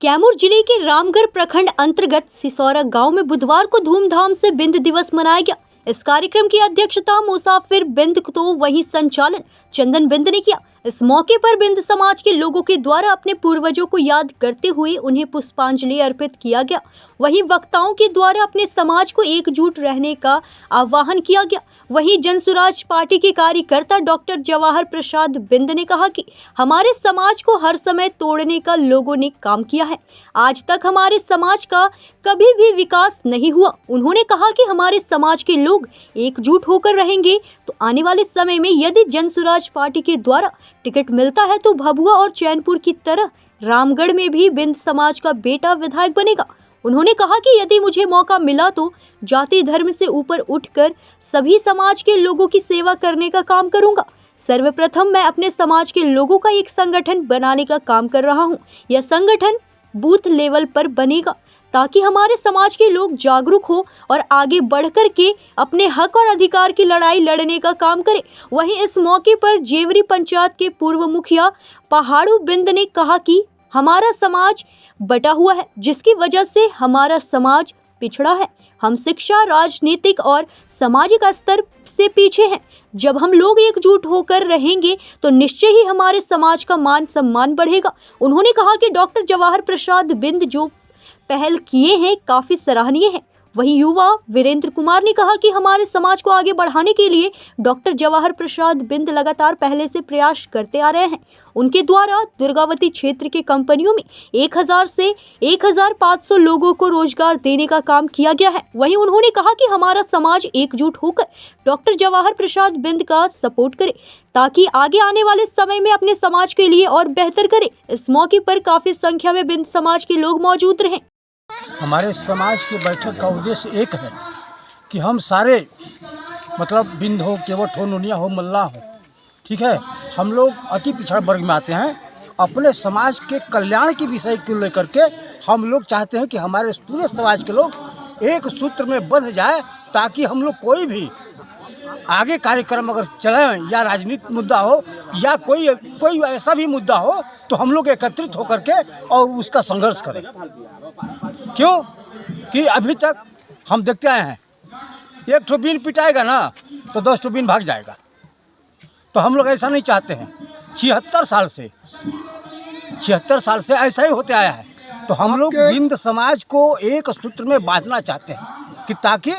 कैमूर जिले के रामगढ़ प्रखंड अंतर्गत सिसौरा गांव में बुधवार को धूमधाम से बिंद दिवस मनाया गया। इस कार्यक्रम की अध्यक्षता मुसाफिर बिंद तो वहीं संचालन चंदन बिंद ने किया। इस मौके पर बिंद समाज के लोगों के द्वारा अपने पूर्वजों को याद करते हुए उन्हें पुष्पांजलि अर्पित किया गया। वहीं वक्ताओं के द्वारा अपने समाज को एकजुट रहने का आह्वान किया गया। वहीं जनसुराज पार्टी के कार्यकर्ता डॉक्टर जवाहर प्रसाद बिंद ने कहा कि हमारे समाज को हर समय तोड़ने का लोगों ने काम किया है। आज तक हमारे समाज का कभी भी विकास नहीं हुआ। उन्होंने कहा कि हमारे समाज के लोग एकजुट होकर रहेंगे तो आने वाले समय में यदि जनसुराज पार्टी के द्वारा टिकट मिलता है तो भभुआ और चैनपुर की तरह रामगढ़ में भी बिंद समाज का बेटा विधायक बनेगा। उन्होंने कहा कि यदि मुझे मौका मिला तो जाति धर्म से ऊपर उठकर सभी समाज के लोगों की सेवा करने का काम करूंगा। सर्वप्रथम मैं अपने समाज के लोगों का एक संगठन बनाने का काम कर रहा हूं। यह संगठन बूथ लेवल पर बनेगा ताकि हमारे समाज के लोग जागरूक हो और आगे बढ़कर के अपने हक और अधिकार की लड़ाई लड़ने का काम करें। वहीं इस मौके पर जेवरी पंचायत के पूर्व मुखिया पहाड़ू बिंद ने कहा कि हमारा समाज बटा हुआ है जिसकी वजह से हमारा समाज पिछड़ा है। हम शिक्षा, राजनीतिक और सामाजिक स्तर से पीछे हैं। जब हम लोग एकजुट होकर रहेंगे तो निश्चय ही हमारे समाज का मान सम्मान बढ़ेगा। उन्होंने कहा कि डॉक्टर जवाहर प्रसाद बिंद जो पहल किए हैं काफ़ी सराहनीय है। वहीं युवा वीरेंद्र कुमार ने कहा कि हमारे समाज को आगे बढ़ाने के लिए डॉक्टर जवाहर प्रसाद बिंद लगातार पहले से प्रयास करते आ रहे हैं। उनके द्वारा दुर्गावती क्षेत्र के कंपनियों में 1000 से 1500 लोगों को रोजगार देने का काम किया गया है। वहीं उन्होंने कहा कि हमारा समाज एकजुट होकर डॉक्टर जवाहर प्रसाद बिंद का सपोर्ट करे ताकि आगे आने वाले समय में अपने समाज के लिए और बेहतर करे। इस मौके पर काफ़ी संख्या में बिंद समाज के लोग मौजूद रहे। हमारे समाज की बैठक का उद्देश्य एक है कि हम सारे मतलब बिंद हो, केवट हो, नुनिया हो, मल्ला हो, ठीक है, हम लोग अति पिछड़ा वर्ग में आते हैं। अपने समाज के कल्याण की विषय को लेकर के हम लोग चाहते हैं कि हमारे पूरे समाज के लोग एक सूत्र में बंध जाए ताकि हम लोग कोई भी आगे कार्यक्रम अगर चलाएं या राजनीतिक मुद्दा हो या कोई ऐसा भी मुद्दा हो तो हम लोग एकत्रित होकर के और उसका संघर्ष करें। क्यों कि अभी तक हम देखते आए हैं एक ठो बीन पिटाएगा ना तो 10 ठो बीन भाग जाएगा। तो हम लोग ऐसा नहीं चाहते हैं। 76 साल से ऐसा ही होते आया है। तो हम लोग बिंद समाज को एक सूत्र में बांधना चाहते हैं कि ताकि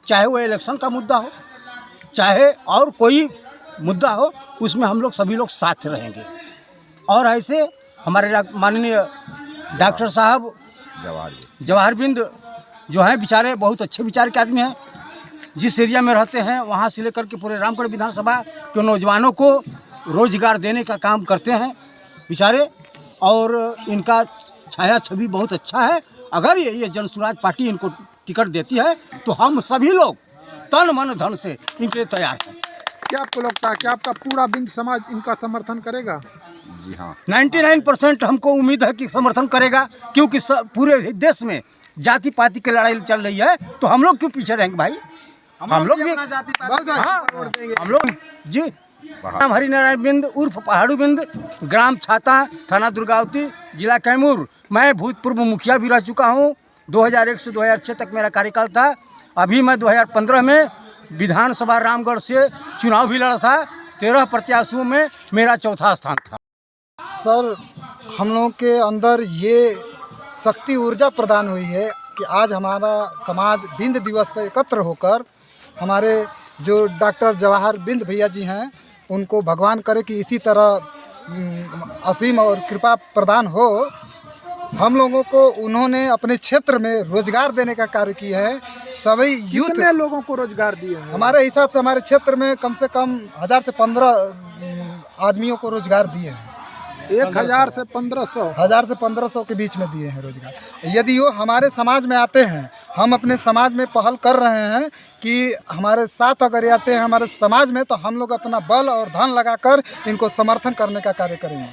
चाहे वो इलेक्शन का मुद्दा हो चाहे और कोई मुद्दा हो उसमें हम लोग सभी लोग साथ रहेंगे। और ऐसे हमारे माननीय डॉक्टर साहब जवाहर बिंद जो हैं बेचारे बहुत अच्छे विचार के आदमी हैं। जिस एरिया में रहते हैं वहाँ से लेकर के पूरे रामगढ़ विधानसभा के नौजवानों को रोजगार देने का काम करते हैं बेचारे। और इनका छाया छवि बहुत अच्छा है। अगर ये जनसुराज पार्टी इनको टिकट देती है तो हम सभी लोग तन मन धन से इनके लिए तैयार हैं। क्या आपको लगता है कि आपका पूरा बिंद समाज इनका समर्थन करेगा? जी हाँ, 99% हमको उम्मीद है कि समर्थन करेगा, क्योंकि पूरे देश में जाति पाति की लड़ाई चल रही है। तो हम लोग क्यों पीछे रहेंगे भाई? हम लोग भी हम लोग जी। नाम हरिनारायण बिंद उर्फ पहाड़ू बिंद, ग्राम छाता, थाना दुर्गावती, जिला कैमूर। मैं भूतपूर्व मुखिया भी रह चुका हूँ। 2001 से 2006 तक मेरा कार्यकाल था। अभी मैं 2015 में विधानसभा रामगढ़ से चुनाव भी लड़ा था। 13 प्रत्याशियों में मेरा चौथा स्थान था। सर, हम लोगों के अंदर ये शक्ति ऊर्जा प्रदान हुई है कि आज हमारा समाज बिंद दिवस पर एकत्र होकर हमारे जो डॉक्टर जवाहर बिंद भैया जी हैं उनको भगवान करे कि इसी तरह असीम और कृपा प्रदान हो। हम लोगों को उन्होंने अपने क्षेत्र में रोजगार देने का कार्य किया है। सभी यूथ कितने लोगों को रोजगार दिए हैं? हमारे हिसाब से हमारे क्षेत्र में कम से कम 1000 से 15 आदमियों को रोजगार दिए हैं। 1000 से 1500 1000 से 1500 के बीच में दिए हैं रोजगार। यदि वो हमारे समाज में आते हैं, हम अपने समाज में पहल कर रहे हैं कि हमारे साथ अगर आते हैं हमारे समाज में तो हम लोग अपना बल और धन लगाकर इनको समर्थन करने का कार्य करेंगे।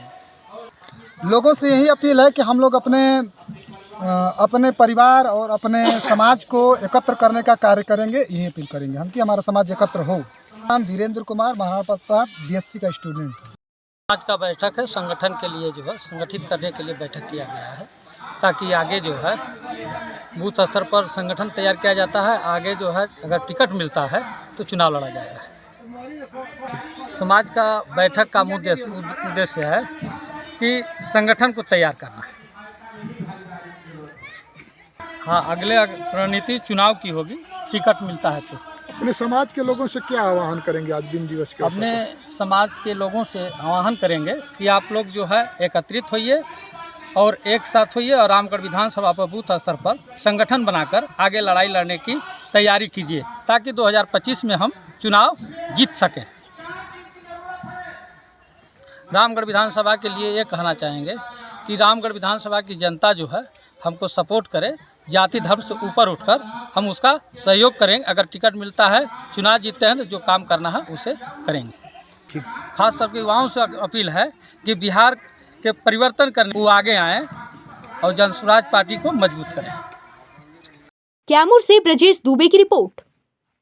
लोगों से यही अपील है कि हम लोग अपने परिवार और अपने समाज को एकत्र करने का कार्य करेंगे। यही अपील करेंगे हम कि हमारा समाज एकत्र हो। नाम वीरेंद्र कुमार, महाप्रताप, BSc का स्टूडेंट। आज का बैठक है, संगठन के लिए जो है संगठित करने के लिए बैठक किया गया है। ताकि आगे जो है बूथ स्तर पर संगठन तैयार किया जाता है। आगे जो है अगर टिकट मिलता है तो चुनाव लड़ा जाएगा। समाज का बैठक का उद्देश्य है कि संगठन को तैयार करना। हाँ, अगले रणनीति चुनाव की होगी, टिकट मिलता है तो। अपने समाज के लोगों से क्या आह्वान करेंगे आज बिंद दिवस के अवसर अपने पर? समाज के लोगों से आह्वान करेंगे कि आप लोग जो है एकत्रित होइए और एक साथ होइए और रामगढ़ विधानसभा पर बूथ स्तर पर संगठन बनाकर आगे लड़ाई लड़ने की तैयारी कीजिए, ताकि 2025 में हम चुनाव जीत सकें। रामगढ़ विधानसभा के लिए ये कहना चाहेंगे कि रामगढ़ विधानसभा की जनता जो है हमको सपोर्ट करे, जाति धर्म से ऊपर उठकर हम उसका सहयोग करेंगे। अगर टिकट मिलता है, चुनाव जीतते हैं तो जो काम करना है उसे करेंगे। खास तौर पर युवाओं से अपील है कि बिहार के परिवर्तन करने वो आगे आएँ और जनसुराज पार्टी को मजबूत करें। कैमूर से ब्रजेश दुबे की रिपोर्ट।